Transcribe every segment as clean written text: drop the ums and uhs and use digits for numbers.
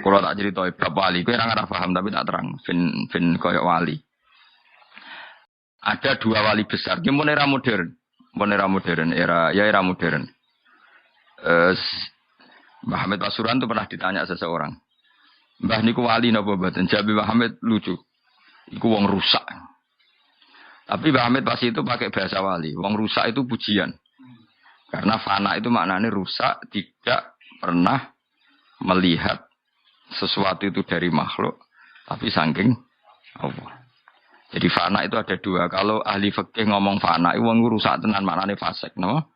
Kalau tak cerita bab wali, kowe ora paham tapi tak terang. Ben koyo wali. Ada dua wali besar. Ki mun era modern. Mun era modern, era modern. Mbah Hamid Pasuruan itu pernah ditanya seseorang. Mbah niku wali napa mboten? Jawab Mbah Hamid lucu. Iku wong rusak. Tapi Mbah Hamid pas itu pakai bahasa wali. Wong rusak itu pujian. Karena fana itu maknanya rusak, tidak pernah melihat sesuatu itu dari makhluk, tapi saking Allah. Jadi fana itu ada dua. Kalau ahli fikih ngomong fana, itu wong rusak tenan maknane fasik, no?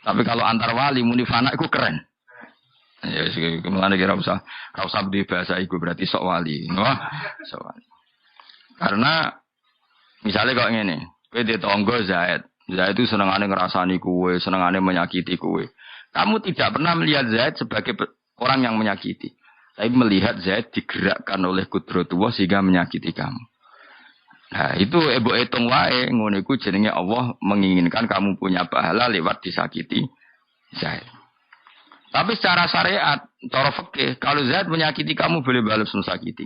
Tapi kalau antar wali muni fana itu keren. Ya kemana kira usah di bahasa itu berarti sok wali, no? Sok wali. Karena misalnya kok ngene, kowe ditonggo Zaid itu senengane ngerasani kowe, senengane menyakiti kowe. Kamu tidak pernah melihat Zaid sebagai orang yang menyakiti. Tapi melihat Zaid digerakkan oleh Qudratullah sehingga menyakiti kamu. Nah, itu ebo hitung wae ngono iku jenenge Allah menginginkan kamu punya pahala lewat disakiti Zaid. Tapi secara syariat, cara fikih, kalau Zaid menyakiti kamu boleh balas mensakiti.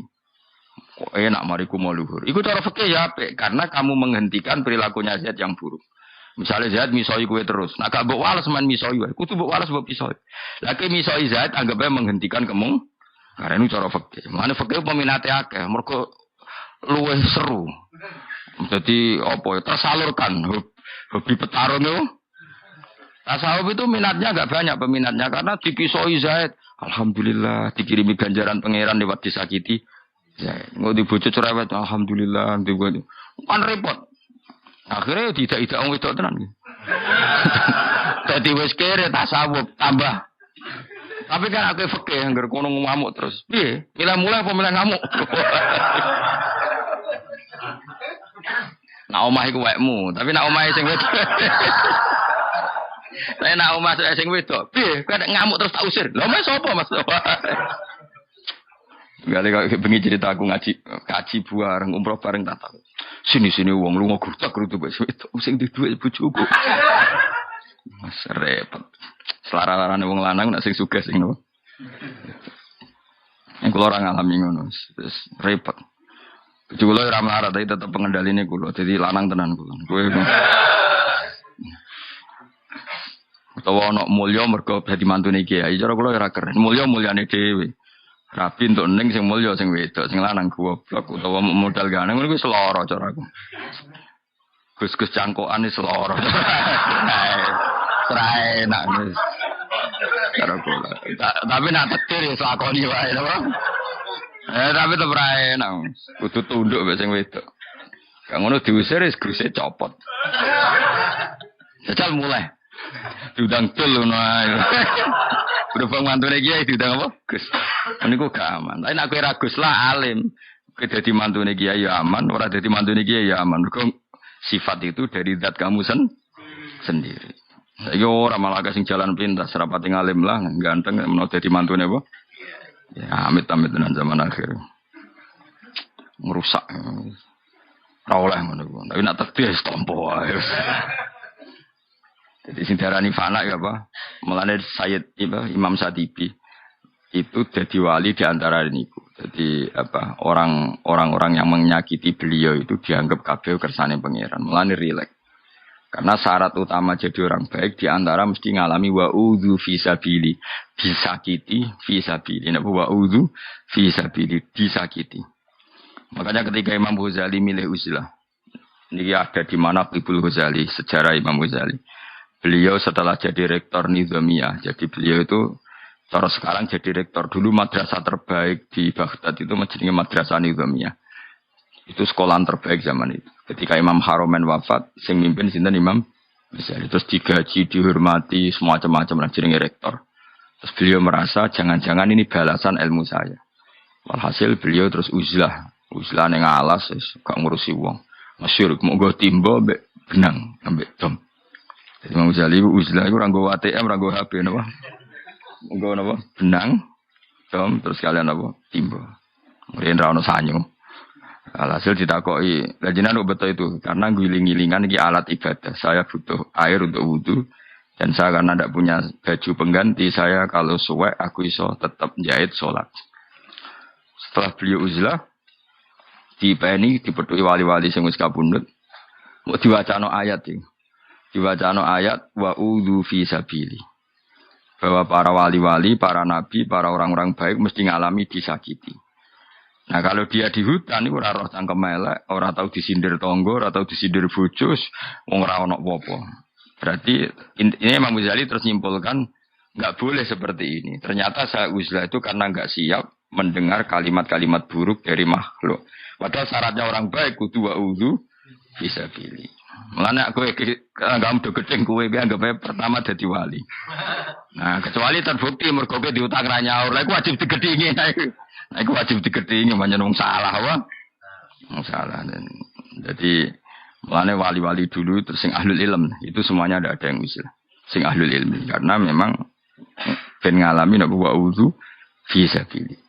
Kok enak mariku mau luhur. Iku cara fikih ya apik karena kamu menghentikan perilakunya Zaid yang buruk. Misalnya Zaid misoi kowe terus. Nah gak mbok wales men misoi wae. Kudu mbok wales mbok pisoi. Lagi misoi Zaid anggapnya menghentikan kemung. Karena ini cara fikih. Mane fikih peminate akeh, mergo luwih seru. Jadi apa ya tersalurkan hobi petarung itu. Tasawuf itu minatnya enggak banyak peminatnya karena dipisoi Zaid. Alhamdulillah dikirimi ganjaran pangeran lewat disakiti Zaid. Engko dibojo cerewet alhamdulillah dibojo. Kan repot. Akhirnya tidak wong wedok tenan. Dadi wis kere tasawuf tambah. Tapi kan aku fikih anggar kono ngamuk terus. Piye? Mulai pemilihan ngamuk. Nak omah iku wekmu, tapi nak omah sing wedok. Saya nak omah sing wedok. Piye? Kok ngamuk terus tak usir. Lha omah sapa Mas? Gale kok bengi cerita aku ngaji bareng umroh bareng tak tahu. Sini wong lunga gurtak-gurtuk wis wedok sing di dhuwit bojoku. Mas repot. Selara-larane wong lanang nek sing sugih sing nopo. Yang kula ora ngalami ngono, wis repot. Bojo kula ora melarat tapi tetep pengendaline kula. Dadi lanang tenan kula. Kowe utawa ana mulya mergo dadi mantune kiai. Cara kula ora keren. Mulyane dhewe. Rabi entuk ning sing mulya sing wedok, sing lanang goblok utawa modal ganteng ngono kuwi seloro caraku. Gus-gus cangkokan iki seloro. Trae nak wis. Cara kula. Tapi nak tetir ya lakoni wae lho. Tapi tetep ra enak. Kudu tunduk mek sing wedok. Kang ngono diusir wis guse copot. Jajal mulai. Diundang dul ngono ae. Berhubung mantune kiai diundang apa? Gus. Niku gak aman. Tapi nek kowe ra Gus lah alim. Kowe dadi mantune kiai ya aman, ora dadi mantune kiai ya aman. Mergo sifat itu dari zat kamu sendiri. Saiki ora malah sing jalan pintas, rapati ngalim lah, ganteng menawa dadi mantune apa? Ya amit-amit tenan zaman akhir. Ngerusak. Ora oleh ngono ku. Tapi nek takdir stompo wae. Jadi sing diarani fana ya apa? Mulane Sayyid Imam Satibi itu jadi wali di antara niku. Jadi apa? Orang-orang yang menyakiti beliau itu dianggap kabeh kersane pangeran. Mulane rileks. Karena syarat utama jadi orang baik di antara mesti ngalami wa'udzu fi sabili, disakiti fi sabili. Napa wa'udzu fi sabili, disakiti. Makanya ketika Imam Ghazali milih uzlah. Ini ada di mana Ibnu Ghazali, sejarah Imam Ghazali. Beliau setelah jadi rektor Nizamiyah, jadi beliau itu cara sekarang jadi rektor. Dulu madrasah terbaik di Baghdad itu menjadi madrasah Nizamiyah. Itu sekolah terbaik zaman itu. Ketika Imam Haromen wafat, sing mimpin sinten Imam Ghazali. Terus digaji, dihormati, semacam-macam lah jenenge rektor. Terus beliau merasa jangan-jangan ini balasan ilmu saya. Walhasil beliau terus uzlah ning alas, gak ngurusi wong. Masyhur mau go timba mbek benang ambek dom. Jadi Imam Ghazali uzlah iku ora nggo ATM, ora nggo HP napa. Nggo napa? Benang, dom terus kalian apa? Timba. Kemudian ra ono sanyo. Alhasil ditakoki, lha jenengan betul itu karena giling-gilingan iki alat ibadah. Saya butuh air untuk wudu dan saya karena tidak punya baju pengganti, saya kalau suwek aku iso tetap jahit salat. Setelah beliau uzlah dipeni dipethuki wali-wali sing wis kapundhut. Mau diwacano ayat iki. Diwacano ayat wa udzu fi sabili. Bahwa para wali-wali, para nabi, para orang-orang baik mesti ngalami disakiti. Nah kalau dia di hutan itu ora roh cangkem elek, ora tau disindir tangga, ora tau disindir bojo, wong ora ono apa-apa. Berarti ini Imam Ghazali terus nyimpulkan enggak boleh seperti ini. Ternyata saya uzlah itu karena enggak siap mendengar kalimat-kalimat buruk dari makhluk. Padahal syaratnya orang baik kudu wa udzu bisa pilih. Mulane aku kamu do gedeng kowe ki anggap pertama dadi wali. Nah, kecuali terbukti mergo kowe diutang ra nyaur, lha iku wajib digedhingi. Nah, iku wajib digedhingi pancen wong salah wae. Wong salah. Jadi mulane wali-wali dulu terus sing ahlul ilm itu semuanya ada yang usil. Sing ahlul ilmi karena memang ben ngalami nek wa udzu fi sabilillah.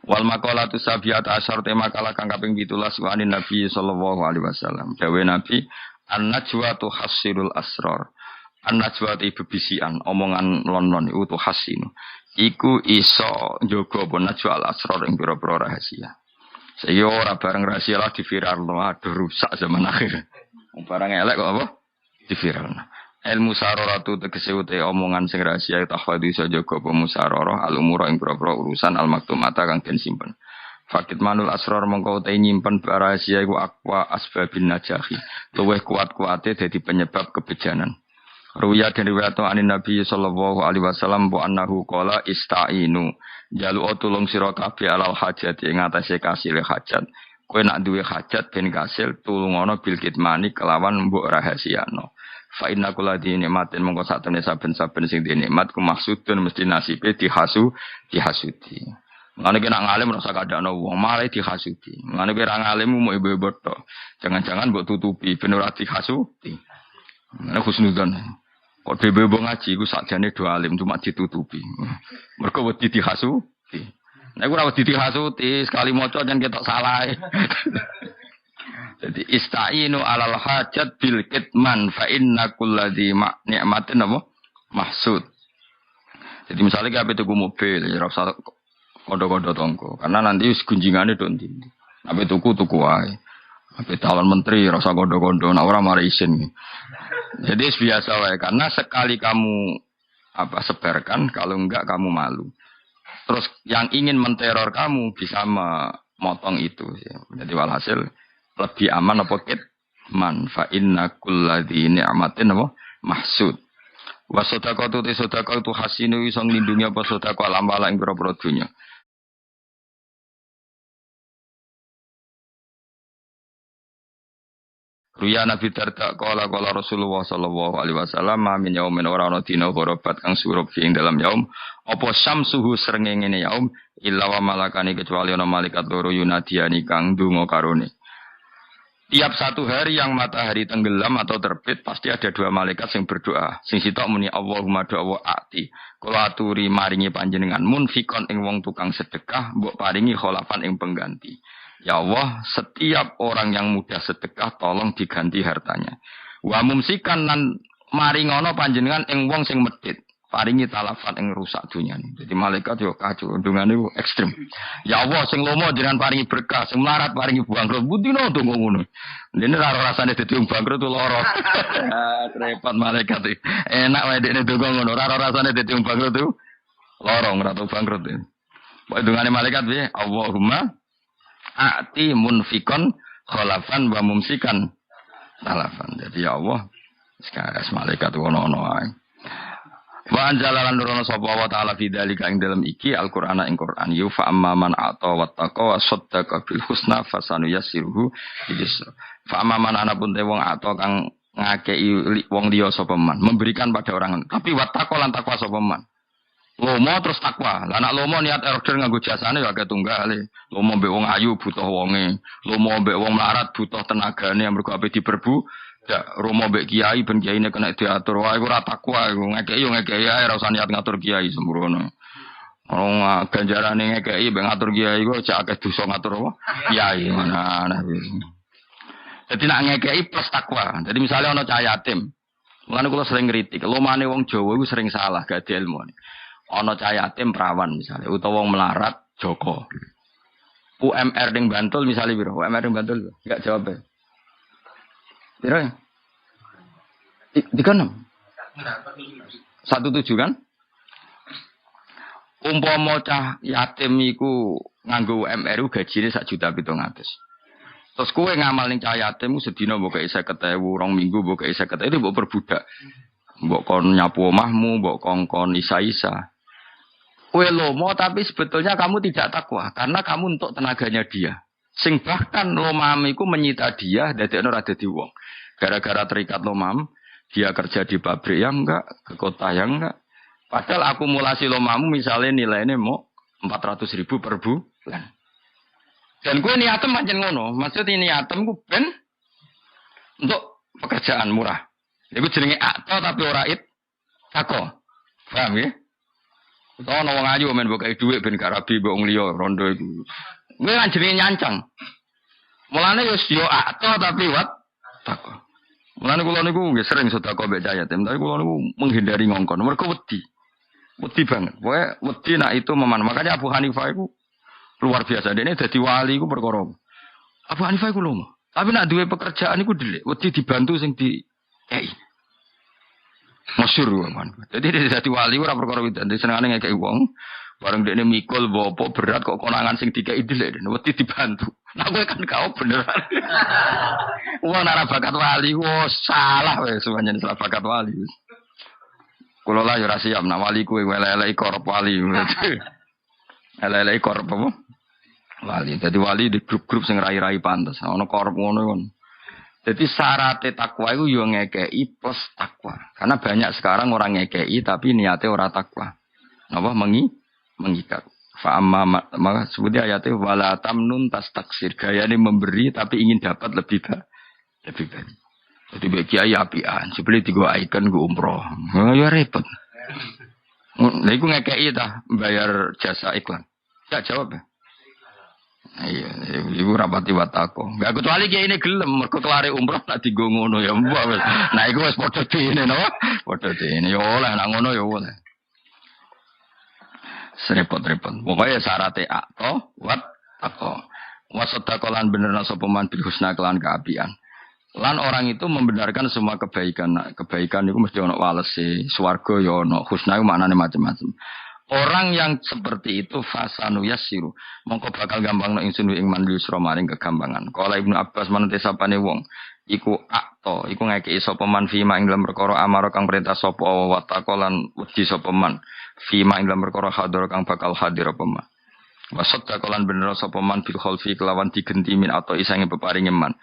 Wal maqalatu sabiyata asyar tema kala kang kaping 17 wa anin Nabi sallallahu alaihi wasallam. Dawe Nabi an-najwa tuhassirul asrar. An-najwa itu bebisian, omongan lon-lon itu tuhassinu. Iku iso njogo apa najwa al-asrar ing pira-pira rahasia. Saya ora bareng rahasia lah di viral aduh rusak zaman akhir. Barang elek kok apa? Di viral. Ilmu sararatu tegese ute omongan sing rahasia tahfadhu iso jaga apa musararah al-umura ing pira-pira urusan al-maktumata kang den simpen. Fakit manul asrar mengko ute nyimpen rahasia iku aqwa asbabin najahi. Luwih kuat-kuate dadi penyebab kebejanan. Ruya dan riwayat anin Nabi sallallahu alaihi wasallam bu annahu qala istainu jalu tulung sira kabeh alal hajat ing atase kasil hajat. Kowe nak duwe hajat ben kasil tulungono bil kitmani kelawan mbok rahasiano. Fa inna kulladhi nikmatin mongko satene saben-saben sing di nikmat ku maksudun mesti nasibe dihasudi. Ngene ki nak ngalim rasa kadakno wong malah dihasudi. Ngene ki ra ngalim mau ibu-ibu tok. Jangan-jangan mbok tutupi ben ora dihasudi. Ngene husnudzon. Kok ibu-ibu ngaji ku sakjane do alim cuma ditutupi. Mergo wedi dihasudi. Nek ora wedi dihasudi sekali maca jan ketok salah. Jadi istainu alal hajat bil kitman fa inna kulladzi ni'matin apa mahsud. Jadi misalnya kita tuku mobil ya ora usah kondo-kondo tonggo karena nanti gunjingane do ndi. Ape tuku wae. Ape calon menteri ora usah kondo-kondo nek ora mari isin. Jadi biasa wae karena sekali kamu sebarkan kalau enggak kamu malu. Terus yang ingin menteror kamu bisa memotong itu ya. Jadi walhasil lebih aman apa kitman fa inna kulladzi ni'matin apa mahsud wa sedekah tu hasinu iso nglindungi apa sedekah alam-alam ing pira-pira donya. Ruya Nabi Darda kala Rasulullah sallallahu alaihi wasallam min yaumin ora ana dina gharabat kang surup ing dalam yaum apa syamsuhu srengenge yaum illa wa malakani kecuali ana malaikat loro yunadiani kang ndonga karone. Tiap satu hari yang matahari tenggelam atau terbit pasti ada dua malaikat yang berdoa. Sing sitok muni Allahumma doa ati. Kula aturi maringi panjenengan munfikon ing wong tukang sedekah, mbok paringi kholafan ing pengganti. Ya Allah, setiap orang yang mudah sedekah tolong diganti hartanya. Wa mumsikan lan maringono panjenengan ing wong sing medhit. Paringi talafat ing rusak dunyane. Jadi malaikat yo kacau, ndungane ekstrem. Ya Allah sing lomo jenengan paringi berkah, sing melarat paringi bangkrut. Butino donga ngono. Dene ora rasane dadi wong bangkrut loro. Repot malaikat iki. Enak wae dekne donga ngono, ora rasane dadi wong bangkrut itu loro, ora tau bangkrut. Pokoke dungane malaikat piye? Allahumma a'ti munfikon khalafan wa mumsikan talafan. Jadi ya Allah sekarang malaikat ono-ono ae. Wa anjalalan nurono sapa wa ta'ala fi dzalika ing dalem iki Al-Qur'an ing Qur'an yu fa amman ata wa taqa wa saddaqa bil husna fasanu yasiruhu idis fa amman anapun te wong ata kang ngakei wong liya sapa man memberikan pada orang tapi wa taqa lan takwa sapa man lomo terus takwa lah nek lomo niat order nganggo jasane ya agak tunggale lomo mbek wong ayu butuh wonge lomo mbek wong melarat butuh tenagane mergo ape diperbu ya romo mbek kiai ben kiyaine kena diatur wae ora takwa iku ngekeki ae ora usah niat ngatur kiai sembrono. Wong ganjarane ngekeki mbek ngatur kiai iku aja akeh dosa ngatur apa kiai mana. Dadi nek ngekeki plus takwa. Jadi misalnya ana cah yatim. Mulane kula sering ngritik, lomane wong Jawa iku sering salah gak ada ilmu. Ana cah yatim perawan misalnya utawa wong melarat Joko. UMR ning Bantul misalnya piro? UMR ning Bantul enggak jawab ya. Piro ya? 36. 17 kan? Umpama cah yatim iku nganggo UMR gajine 1.700.000. Terus kowe ngamal ning cah yatim sedina mbok kei 50.000, rong minggu mbok kei 50.000 itu mbok perbudak. Mbok kon nyapu omahmu, mbok kongkon isa-isa. Kowe lomo tapi sebetulnya kamu tidak takwa karena kamu untuk tenaganya dia. Sing bahkan lomam iku menyita dia dadekno ora dadi wong. Gara-gara terikat lomam, dia kerja di pabrik yang enggak, ke kota yang enggak. Padahal akumulasi lomamu misalnya nilainya mau 400.000 per bulan. Dan gue niatem pancen ngono. Maksudnya niatem gue ben untuk pekerjaan murah. Iku jenenge akto tapi ora tako. Paham ya? Utawa ana wong ayu men mbok dhuwit ben gak rabi mbok liya rondo iku. Kuwi kan jenenge nyancang. Mulane yo akto tapi tako. Mulane kula niku nggih sering sedekah mbek yatim, tapi kula niku menghindari ngongkon. Mergo wedi. Wedi banget. Pokoke wedi nak itu makanya Abu Hanifah itu luar biasa. Dene dadi wali iku perkara. Abu Hanifah iku lomo. Tapi nak duwe pekerjaan iku delik, wedi dibantu sing di masyhur kan. Jadi dia dadi wali ora perkara widan. Senengane ngekeki wong. Bareng dekne mikul bopo berat kok konangan sing dikeki delik, wedi dibantu. Nah kowe kan kau beneran. Wong ora bakat wali, salah wis semuanya salah bakat wali. Kulo lah yo ora siap nak wali kuwe elek-elek korup wali. Elek-elek korup apa? Wali. Dadi wali di grup-grup sing rai-rai pantes. Ono korup ngono kon. Jadi syarat takwa itu yo ngekei plus takwa. Karena banyak sekarang orang ngekei tapi niatnya ora takwa. Napa mengikat. Fa amma maka sebutnya ayatnya wala tamnun tastaksir. Gayane memberi tapi ingin dapat lebih banyak. Jadi bagi ayah apian, sebeli tiga icon gue umroh, ya repot. Nah, aku ngekei dah bayar jasa iklan. Tak jawab ya. Iya, ibu rapati watako. Gak kecuali kayak ini gelem, mereka kelari umroh nak digongono ya mbak. Nah, iku wes podo ini, no, podo ini. Ya oleh, nak ngono ya oleh. Serepot-repot. Pokoknya syaratnya akto, watako. Wasodakolan bener nasopeman bil husna kelan keapian. Lan orang itu membenarkan semua kebaikan. Nah, kebaikan itu mesti ono walese, swarga ya ono, husna itu maknane macam-macam. Orang yang seperti itu fasanu yasiru, mongko bakal gampang nek ingsun ing man yusra maring kegampangan. Kala Ibnu Abbas manute sapane wong, iku akto, iku ngekeki sapa man fi ma ing dalam perkara amara kang perintah sapa wa taqalan wedi sapa man fi ma ing dalam perkara hadir kang bakal hadir apa man. Wasat taqalan bener sapa man bil khalfi kelawan digenti min atau isange peparinge man.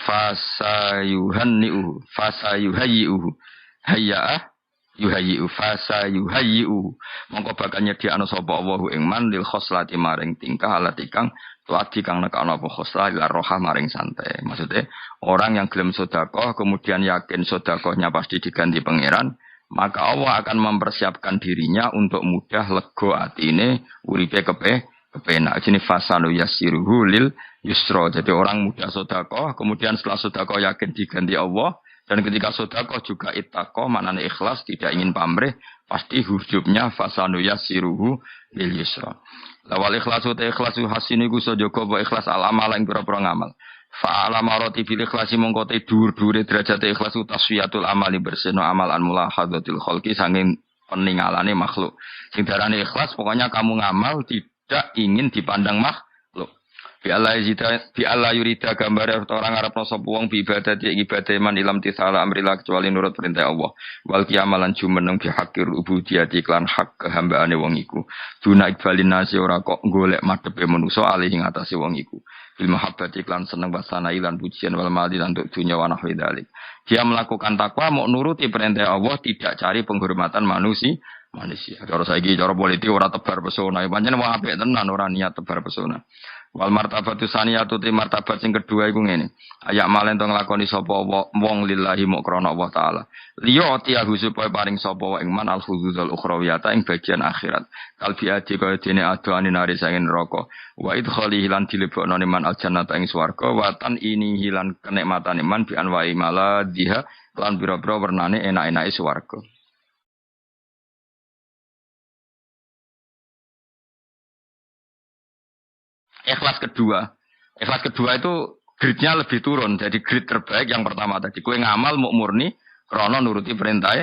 Fasa yuhanni'uhu fasa yuhayyi'uhu hayya yuhayyi'u fasa yuhayyi'uhu mongko bakal nyediakno sapa Allahu ing man lil khoslati maring tingkah alati kang tuati kang nekano apa khoslah ila roha maring santai. Maksudnya orang yang gelem sedekah kemudian yakin sedekahnya pasti diganti pangeran, maka Allah akan mempersiapkan dirinya untuk mudah lega atine uripe kepenak. Jenenge fasanu yasiruhu lil yusra. Jadi orang mudah sedekah, kemudian setelah sedekah yakin diganti Allah, dan ketika sedekah juga ittaqah, maknane ikhlas, tidak ingin pamrih, pasti hujubnya fasanu yasiruhu lil yusra. Lawal ikhlasu ta ikhlasu hasine iku sajaga wa ikhlas al amal ing pira-pira ngamal. Fa alamarati fil ikhlasi mongko te dhuwur-dhuwure derajate ikhlas tasfiyatul amali bersihno amal an mulahadatil khalqi sanging peningalane makhluk. Sing darane ikhlas pokoknya kamu ngamal tidak ingin dipandang makhluk. Bi Allah yurida gambar orang Arab sapa wong bi ibadati ibadah man ilam tisala amrillah kecuali nurut perintah Allah. Wal qiyamalan jumeneng bi hakir ubudiyati iklan hak kehambaane wong iku. Duna ikbalin nasi ora kok golek madhepe manusa alih ing atase wong iku. Bil mahabbati iklan seneng wasana ilan pujian wal mali lan untuk dunya wa nahwi dzalik. Dia melakukan takwa mau nuruti perintah Allah, tidak cari penghormatan manusia. Cara saiki cara politik ora tebar pesona. Pancen wong apik tenan ora niat tebar pesona. Wal martabatu saniyatu ti martabat sing kedua iku ngene. Ayak malen to nglakoni sapa wong lillahi muk krana Allah taala. Liya tiyahu supaya paring sapa wa ing man al khuzuzul ukhrawiyata ing bagian akhirat. Kalbi aji kaya dene adoane nari sangen neraka. Wa idkhali hilan dilebokno man al jannata ing swarga wa tan ini hilan kenikmatan man bi anwa'i mala diha lan pira-pira wernane enak-enake swarga. Ikhlas kedua itu grade-nya lebih turun. Jadi grade terbaik yang pertama tadi. Kue ngamal mau murni krono nuruti perintah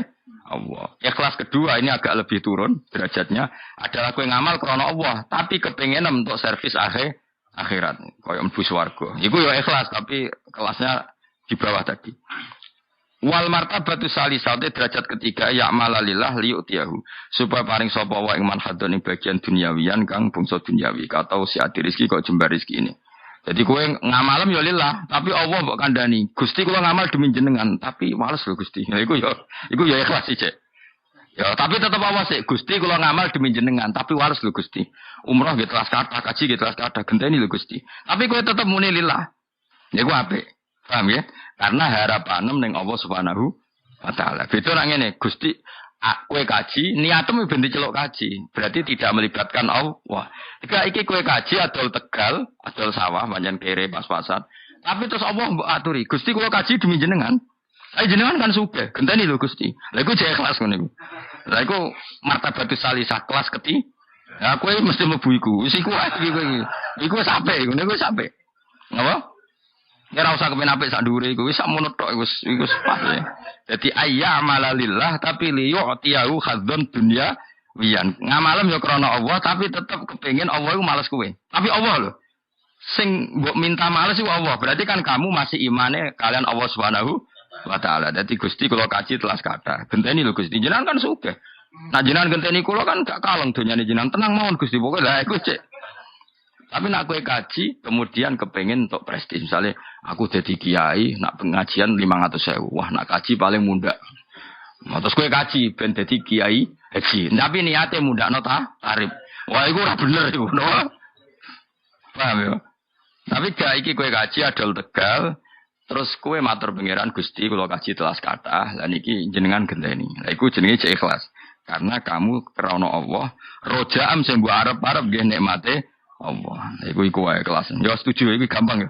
Allah. Ikhlas kedua ini agak lebih turun derajatnya. Adalah kue ngamal krono Allah. Tapi kepengen untuk servis akhirat. Kayak mlebu swarga. Iku ya ikhlas tapi kelasnya di bawah tadi. Wal martabatu salisah derajat ketiga ya malalillah liyutiyahu supaya paring sapa wa ing manhadon ing bagian duniawian kang bangsa duniawi katau si adi rezeki kok jembar rezeki ini. Jadi kowe ngamalem ya lillah, tapi Allah mbok kandhani. Gusti kula ngamal demi jenengan, tapi males lho Gusti. Nah iku ya ikhlas sih, Cek. Ya, tapi tetap Allah sih. Gusti kula ngamal demi jenengan, tapi males lho Gusti. Umrah nggih telas kathah, kaji nggih telas kathah, genteni lho Gusti. Tapi kowe tetep muni lillah. Ya ku apik. Paham ya? Karena harapanem ning Allah Subhanahu wa taala. Beda nang ngene, Gusti kowe kaji, niatmu ben diceluk kaji. Berarti tidak melibatkan Allah. Iki kowe kaji adol Tegal, adol sawah pancen kere pas-pasan. Tapi terus Allah mbok aturi, Gusti kula kaji demi jenengan. Ayo jenengan kan sugih, genteni lho Gusti. Lha iku jek ikhlas ngono iku. Lha iku martabatus salisah kelas keti. Ya kowe mesti mlebu iku. Wis iku ae iku. Iku sampe, ngono iku sampe. Napa? Ya ora usah kepen apik sak dhuwure iku wis sakmono tok wis pas ya. Dadi ayya amalalillah tapi liyu'tiyahu khadzun dunya wiyan. Ngamalem ya krana Allah tapi tetep kepengin Allah iku males kowe. Tapi Allah lho. Sing mbok minta males iku Allah. Berarti kan kamu masih imane kalian Allah Subhanahu wa taala. Dadi Gusti kula kaji telas kathah. Genteni lho Gusti. Jenengan kan sugih. Nah jenengan genteni kula kan gak kaleng donyane jenengan. Tenang mawon Gusti. Pokoke lha iku cek. Tapi nak kowe kaji, kemudian kepengen untuk prestis. Misalnya, aku jadi kiai, nak pengajian 500.000. Wah, nak kaji paling muda. Nah, terus kowe kaji, ben jadi kiai, haji. Tapi niatnya muda nota tarif. Wah, itu ora bener itu. No? Paham ya? Tapi gak iki kowe kaji adol Tegal, terus kowe matur pangeran Gusti, kalau kaji telas kathah, lan iki jenengan genteni. Lah iku jenenge cek ikhlas. Karena kamu krana Allah, rojaam sing mbok arep-arep nggih nikmate Allah, iku wae kelas. Ya setuju, iku gampang ya.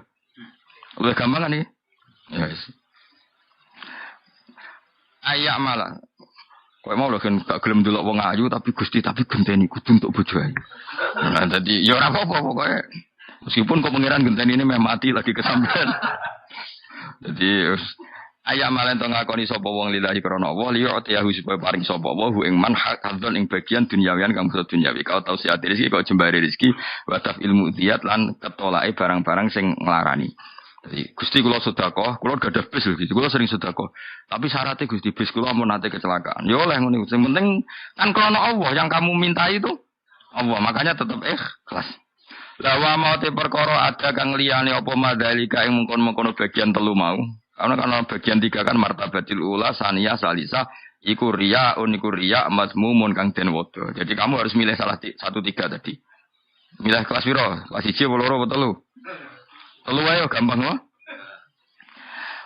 Udah gampang kan iki? Ya wis. Ayak malah. Kowe mau lho kan gak gelem ndelok wong ayu tapi Gusti tapi genteni kudu untuk bojo ayu. Nah dadi ya ora apa-apa pokoke. Meskipun kok pangeran genteni ini meh mati lagi kesampean. Jadi ayak malah ento ngakoni sapa wong lillahi krana Allah liya atiyahu supaya paring sapa wa ing man hadzon ing bagian duniawian kang basa duniawi kau tau siat rezeki kau jembare rezeki wa taf ilmu diat lan ketolake barang-barang sing nglarani. Jadi Gusti kula sedekah, kula gadah bis lho Gusti, kula sering sedekah. Tapi syaratnya Gusti bis kula mun nate kecelakaan. Ya oleh ngono. Sing penting kan krana Allah yang kamu minta itu Allah, makanya tetap ikhlas. Lawa mau te perkara ada kang liyane apa madalika ing mungkon-mungkon bagian telu mau. Karena bagian 3 kan martabatil ula, saniyah, salisah, iku riya, mazmumun kang den wodo. Jadi kamu harus milih salah 1 3 tadi. Milih kelas piro? Kelas 1 apa 2 apa 3? 3 ayo gampang loh.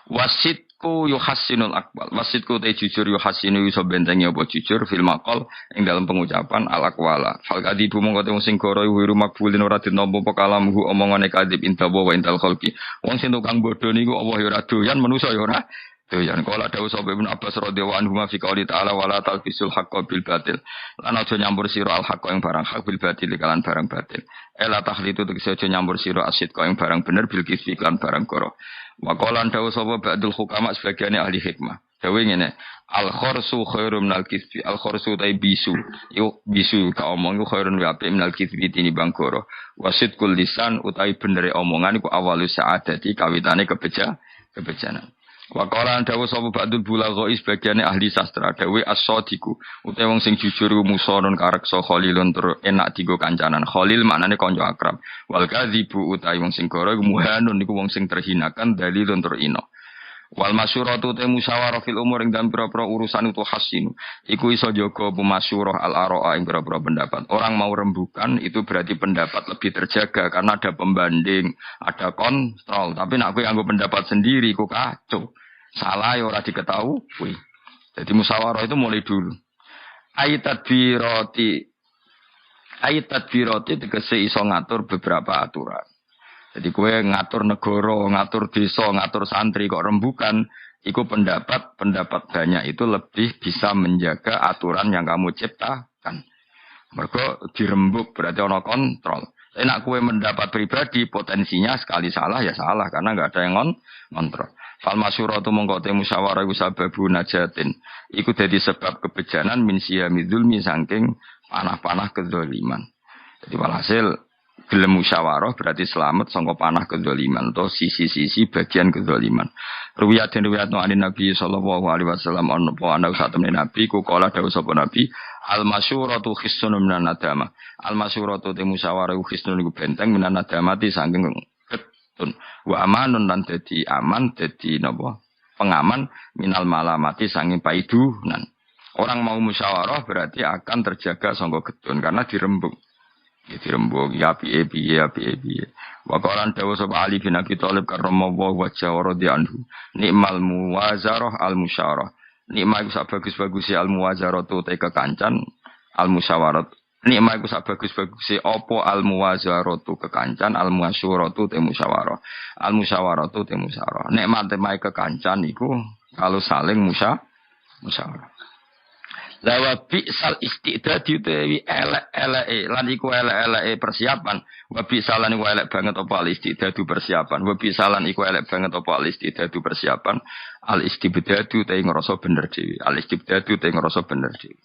Wasitku yuhassinul aqwal. Wasitku te jujur yuhassinu iso bentengi apa jujur fil maqal ing dalam pengucapan al aqwala. Fal kadibu mongko te sing goro wiru makbulin ora ditampa apa kalamhu omongane kadib intawa wa intal khalqi. Wong sing tukang bodho niku Allah ya ora doyan, manusa ya ora doyan. Kala dawuh sapa Ibnu Abbas radhiyallahu anhu fi qouli ta'ala wala talbisul haqqo bil batil. Lan aja nyampur sira al haqqo ing barang hak bil batil kalan barang batil. Ela tahlitu tegese aja nyampur sira asid kok ing barang bener bil kisfi kan barang goro. Waqalan dawuh sapa ba'dul hukama sebagiane ahli hikmah. Dawuh ngene, al khursu khairum minal kisfi. Al khursu tai bisu. Yo bisu ka omong iku khairun wa apik minal kisfi tinimbang goro. Wasidkul lisan utai benere omongan iku awalus sa'adati kawitane kebejanan. Waqalan dawuh sapa ba'dul bulaghai sebagiane ahli sastra. Dawuh as-sadiqu utai wong sing jujur musonon kareksa khalilun tur enak digo kancanan. Khalil maknane kanca akrab. Wal kadzibu utai wong sing goro iku muhanun niku wong sing terhinakan dalilun tur ino. Wal masyuratu te musyawarah fil umur ing dalem pira-pira urusan itu hasinu. Iku iso jaga pemasyurah al-ara'a ing pira-pira pendapat. Orang mau rembukan itu berarti pendapat lebih terjaga karena ada pembanding, ada kontrol. Tapi nek kowe nganggo pendapat sendiri iku kacau. Salah ya ora diketahui. Jadi musyawarah itu mulai dulu. Ayat tadbirati tegese iso ngatur beberapa aturan. Jadi kue ngatur negara, ngatur desa, ngatur santri kok rembukan, iku pendapat banyak itu lebih bisa menjaga aturan yang kamu ciptakan. Mergo dirembuk berarti ana kontrol. Enak kue mendapat pribadi, potensinya sekali salah ya salah karena nggak ada yang ngontrol. Fal masyuratu mongko te musyawarah iku sababu najatin. Iku dadi sebab kebejanan min siyami dzulmi saking panah-panah kedzaliman. Jadi walhasil gelem musyawarah berarti selamat sangka panah kedzaliman atau sisi-sisi bagian kedzaliman. Ruwiyat den riwayat Nabi sallallahu alaihi wasallam ana ana satemene Nabi ku kala dawuh sapa Nabi al masyuratu khissun minan nadama. Al masyuratu te musyawarah khissun iku benteng minan nadamati saking ketun. Wa amanun lan dadi aman dadi napa? Pengaman minal malamati saking paidunan. Orang mau musyawarah berarti akan terjaga sangka ketun karena dirembuk. Ya dirembuk ya piye. Wa qalan dawu sapa Ali bin Abi Thalib karramallahu wajhahu radhiyallahu nikmal muwazarah al musyarah. Nikmah iku sak bagus-bagus al muwazarah tu te kekancan al musyawarah. Nikmah iku sak bagus-bagus apa al muwazarah tu kekancan al muasyurah tu te musyawarah. Al musyawarah tu te musyawarah. Nikmat te kekancan iku kalau saling musyawarah. Lawa bi'sal istidadi utawi elek-eleke lan iku elek-eleke persiapan wa bi'salan iku elek banget apa al istidadu persiapan wa bi'salan iku elek banget apa al istidadu persiapan al istibdadu te ngrasa bener dhewe al istibdadu te ngrasa bener dhewe